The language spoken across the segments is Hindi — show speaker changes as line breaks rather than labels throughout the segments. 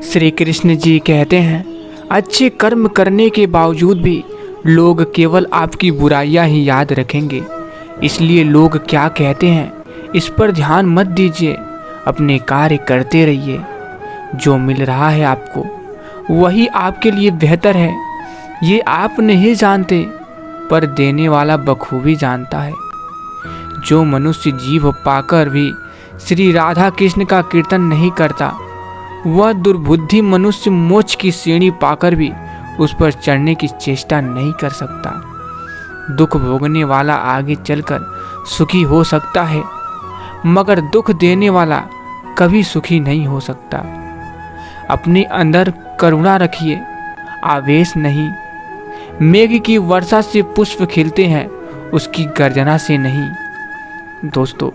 श्री कृष्ण जी कहते हैं, अच्छे कर्म करने के बावजूद भी लोग केवल आपकी बुराइयां ही याद रखेंगे। इसलिए लोग क्या कहते हैं इस पर ध्यान मत दीजिए, अपने कार्य करते रहिए। जो मिल रहा है आपको वही आपके लिए बेहतर है। ये आप नहीं जानते, पर देने वाला बखूबी जानता है। जो मनुष्य जीव पाकर भी श्री राधा कृष्ण का कीर्तन नहीं करता, वह दुर्बुद्धि मनुष्य मोक्ष की सीढ़ी पाकर भी उस पर चढ़ने की चेष्टा नहीं कर सकता। दुख भोगने वाला आगे चलकर सुखी हो सकता है, मगर दुख देने वाला कभी सुखी नहीं हो सकता। अपने अंदर करुणा रखिए, आवेश नहीं। मेघ की वर्षा से पुष्प खिलते हैं, उसकी गर्जना से नहीं। दोस्तों,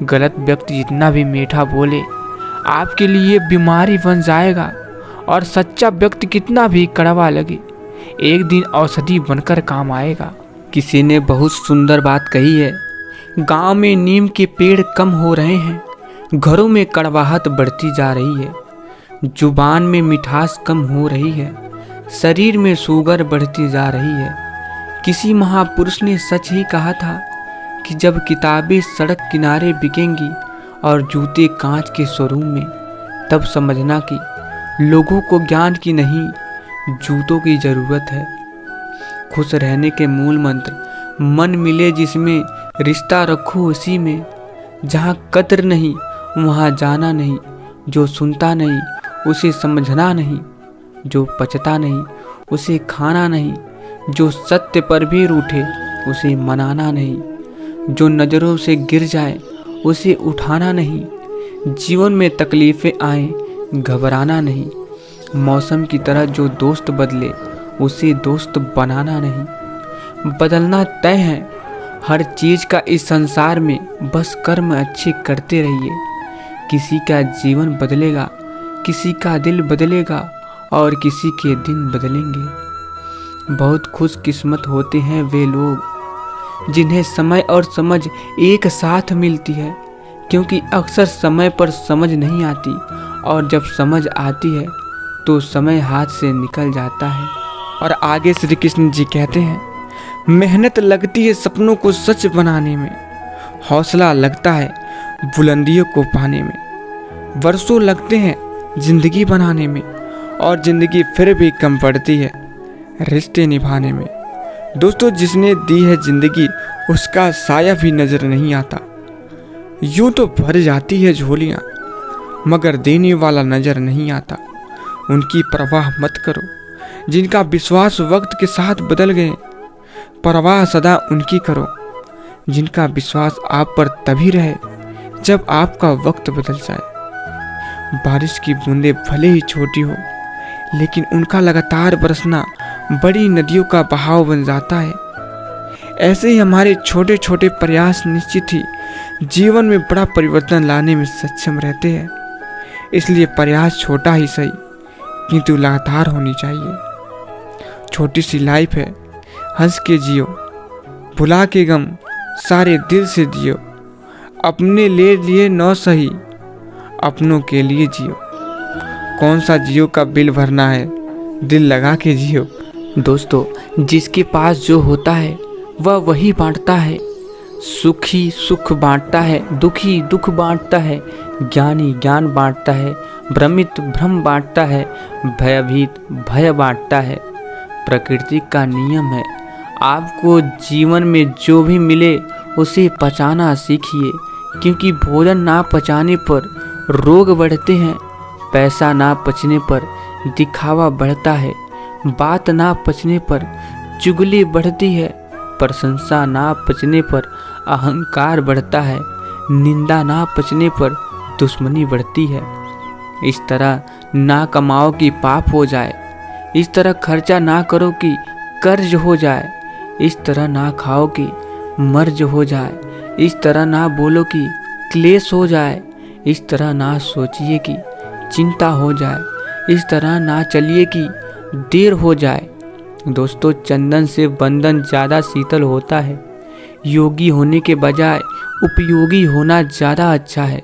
गलत व्यक्ति जितना भी मीठा बोले आपके लिए बीमारी बन जाएगा, और सच्चा व्यक्ति कितना भी कड़वा लगे एक दिन औषधि बनकर काम आएगा। किसी ने बहुत सुंदर बात कही है, गांव में नीम के पेड़ कम हो रहे हैं, घरों में कड़वाहट बढ़ती जा रही है, जुबान में मिठास कम हो रही है, शरीर में शुगर बढ़ती जा रही है। किसी महापुरुष ने सच ही कहा था कि जब किताबें सड़क किनारे बिकेंगी और जूते कांच के शोरूम में, तब समझना कि लोगों को ज्ञान की नहीं जूतों की ज़रूरत है। खुश रहने के मूल मंत्र मन मिले जिसमें, रिश्ता रखो उसी में। जहाँ कद्र नहीं वहाँ जाना नहीं, जो सुनता नहीं उसे समझना नहीं, जो पचता नहीं उसे खाना नहीं, जो सत्य पर भी रूठे उसे मनाना नहीं, जो नज़रों से गिर जाए उसे उठाना नहीं। जीवन में तकलीफ़ें आए घबराना नहीं, मौसम की तरह जो दोस्त बदले उसे दोस्त बनाना नहीं। बदलना तय है हर चीज़ का इस संसार में, बस कर्म अच्छे करते रहिए। किसी का जीवन बदलेगा, किसी का दिल बदलेगा, और किसी के दिन बदलेंगे। बहुत खुशकिस्मत होते हैं वे लोग जिन्हें समय और समझ एक साथ मिलती है, क्योंकि अक्सर समय पर समझ नहीं आती, और जब समझ आती है तो समय हाथ से निकल जाता है। और आगे श्री कृष्ण जी कहते हैं, मेहनत लगती है सपनों को सच बनाने में, हौसला लगता है बुलंदियों को पाने में, वर्षों लगते हैं जिंदगी बनाने में, और जिंदगी फिर भी कम पड़ती है रिश्ते निभाने में। दोस्तों, जिसने दी है जिंदगी उसका साया भी नजर नहीं आता। यूं तो भर जाती है झोलियां, मगर देने वाला नजर नहीं आता। उनकी परवाह मत करो जिनका विश्वास वक्त के साथ बदल गए, परवाह सदा उनकी करो जिनका विश्वास आप पर तभी रहे जब आपका वक्त बदल जाए। बारिश की बूंदें भले ही छोटी हो, लेकिन उनका लगातार बरसना बड़ी नदियों का बहाव बन जाता है। ऐसे ही हमारे छोटे छोटे प्रयास निश्चित ही जीवन में बड़ा परिवर्तन लाने में सक्षम रहते हैं। इसलिए प्रयास छोटा ही सही, किंतु लगातार होनी चाहिए। छोटी सी लाइफ है, हंस के जियो, भुला के गम सारे दिल से जियो, अपने लिए न सही अपनों के लिए जियो। कौन सा जियो का बिल भरना है, दिल लगा के जियो। दोस्तों, जिसके पास जो होता है वह वही बांटता है। सुखी सुख बांटता है, दुखी दुख बांटता है, ज्ञानी ज्ञान बांटता है, भ्रमित भ्रम बांटता है, भयभीत भय बांटता है। प्रकृति का नियम है, आपको जीवन में जो भी मिले उसे पचाना सीखिए, क्योंकि भोजन ना पचाने पर रोग बढ़ते हैं, पैसा ना पचने पर दिखावा बढ़ता है, बात ना पचने पर चुगली बढ़ती है, प्रशंसा ना पचने पर अहंकार बढ़ता है, निंदा ना पचने पर दुश्मनी बढ़ती है। इस तरह ना कमाओ कि पाप हो जाए, इस तरह खर्चा ना करो कि कर्ज हो जाए, इस तरह ना खाओ कि मर्ज हो जाए, इस तरह ना बोलो कि क्लेश हो जाए, इस तरह ना सोचिए कि चिंता हो जाए, इस तरह ना चलिए कि देर हो जाए। दोस्तों, चंदन से बंधन ज़्यादा शीतल होता है। योगी होने के बजाय उपयोगी होना ज़्यादा अच्छा है।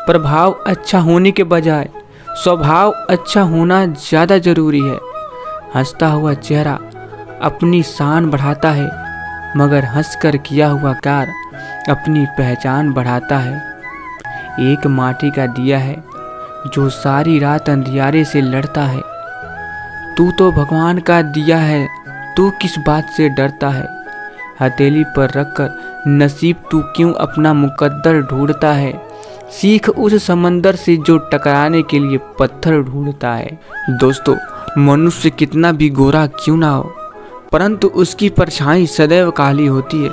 प्रभाव अच्छा होने के बजाय स्वभाव अच्छा होना ज़्यादा ज़रूरी है। हंसता हुआ चेहरा अपनी शान बढ़ाता है, मगर हंसकर किया हुआ कार्य अपनी पहचान बढ़ाता है। एक माटी का दिया है जो सारी रात अंधियारे से लड़ता है। तू तो भगवान का दिया है, तू किस बात से डरता है। हथेली पर रखकर नसीब तू क्यों अपना मुकद्दर ढूंढता है। सीख उस समंदर से जो टकराने के लिए पत्थर ढूंढता है। दोस्तों, मनुष्य कितना भी गोरा क्यों ना हो, परंतु उसकी परछाई सदैव काली होती है।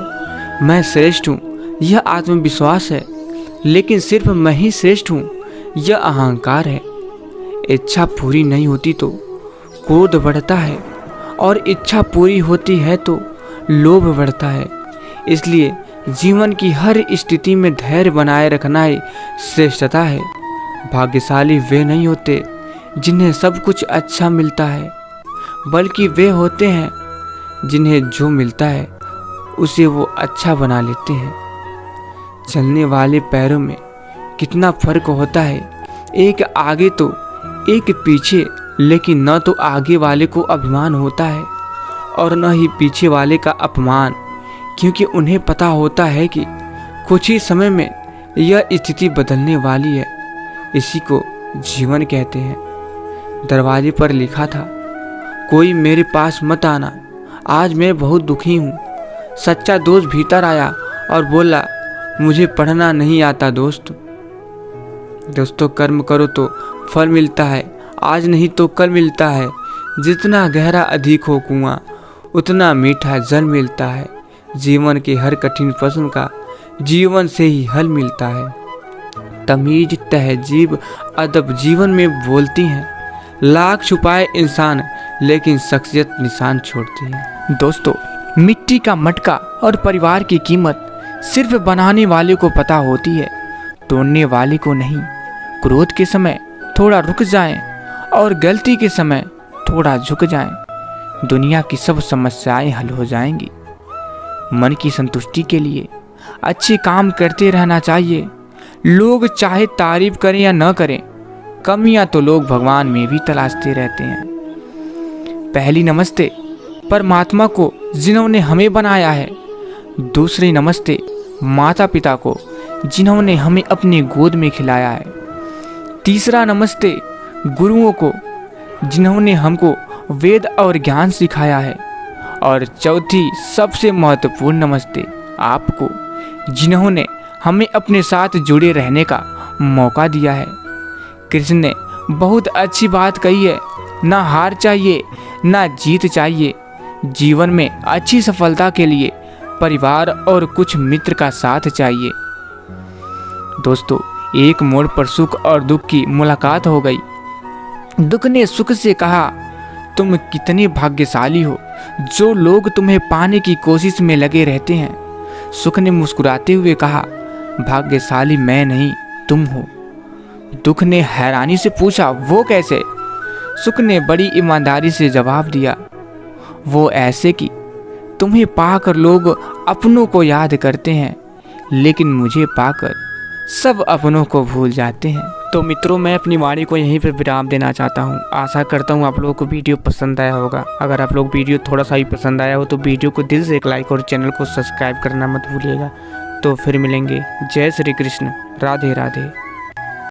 मैं श्रेष्ठ हूँ, यह आत्मविश्वास है, लेकिन सिर्फ मैं ही श्रेष्ठ हूँ, यह अहंकार है। इच्छा पूरी नहीं होती तो क्रोध बढ़ता है, और इच्छा पूरी होती है तो लोभ बढ़ता है। इसलिए जीवन की हर स्थिति में धैर्य बनाए रखना ही श्रेष्ठता है। भाग्यशाली वे नहीं होते जिन्हें सब कुछ अच्छा मिलता है, बल्कि वे होते हैं जिन्हें जो मिलता है उसे वो अच्छा बना लेते हैं। चलने वाले पैरों में कितना फर्क होता है, एक आगे तो एक पीछे, लेकिन न तो आगे वाले को अभिमान होता है और न ही पीछे वाले का अपमान, क्योंकि उन्हें पता होता है कि कुछ ही समय में यह स्थिति बदलने वाली है। इसी को जीवन कहते हैं। दरवाजे पर लिखा था, कोई मेरे पास मत आना, आज मैं बहुत दुखी हूँ। सच्चा दोस्त भीतर आया और बोला, मुझे पढ़ना नहीं आता दोस्त। दोस्तों, कर्म करो तो फल मिलता है, आज नहीं तो कल मिलता है। जितना गहरा अधिक हो कुआं, उतना मीठा जल मिलता है। जीवन के हर कठिन प्रश्न का जीवन से ही हल मिलता है। तमीज, तहजीब, अदब जीवन में बोलती हैं। लाख छुपाए इंसान, लेकिन शख्सियत निशान छोड़ती है। दोस्तों, मिट्टी का मटका और परिवार की कीमत सिर्फ बनाने वाले को पता होती है, तोड़ने वाले को नहीं। क्रोध के समय थोड़ा रुक जाएं और गलती के समय थोड़ा झुक जाएं, दुनिया की सब समस्याएं हल हो जाएंगी। मन की संतुष्टि के लिए अच्छे काम करते रहना चाहिए। लोग चाहे तारीफ करें या न करें, कमियां तो लोग भगवान में भी तलाशते रहते हैं। पहली नमस्ते परमात्मा को जिन्होंने हमें बनाया है। दूसरी नमस्ते माता पिता को जिन्होंने हमें अपनी गोद में खिलाया है। तीसरा नमस्ते गुरुओं को जिन्होंने हमको वेद और ज्ञान सिखाया है। और चौथी सबसे महत्वपूर्ण नमस्ते आपको, जिन्होंने हमें अपने साथ जुड़े रहने का मौका दिया है। कृष्ण ने बहुत अच्छी बात कही है, ना हार चाहिए ना जीत चाहिए। जीवन में अच्छी सफलता के लिए परिवार और कुछ मित्र का साथ चाहिए। दोस्तों, एक मोड़ पर सुख और दुख की मुलाकात हो गई। दुख ने सुख से कहा, तुम कितने भाग्यशाली हो जो लोग तुम्हें पाने की कोशिश में लगे रहते हैं। सुख ने मुस्कुराते हुए कहा, भाग्यशाली मैं नहीं तुम हो। दुख ने हैरानी से पूछा, वो कैसे? सुख ने बड़ी ईमानदारी से जवाब दिया, वो ऐसे कि तुम्हें पाकर लोग अपनों को याद करते हैं, लेकिन मुझे पाकर सब अपनों को भूल जाते हैं। तो मित्रों, मैं अपनी वाणी को यहीं पर विराम देना चाहता हूँ। आशा करता हूँ आप लोगों को वीडियो पसंद आया होगा। अगर आप लोग वीडियो थोड़ा सा भी पसंद आया हो तो वीडियो को दिल से एक लाइक और चैनल को सब्सक्राइब करना मत भूलिएगा। तो फिर मिलेंगे। जय श्री कृष्ण, राधे राधे।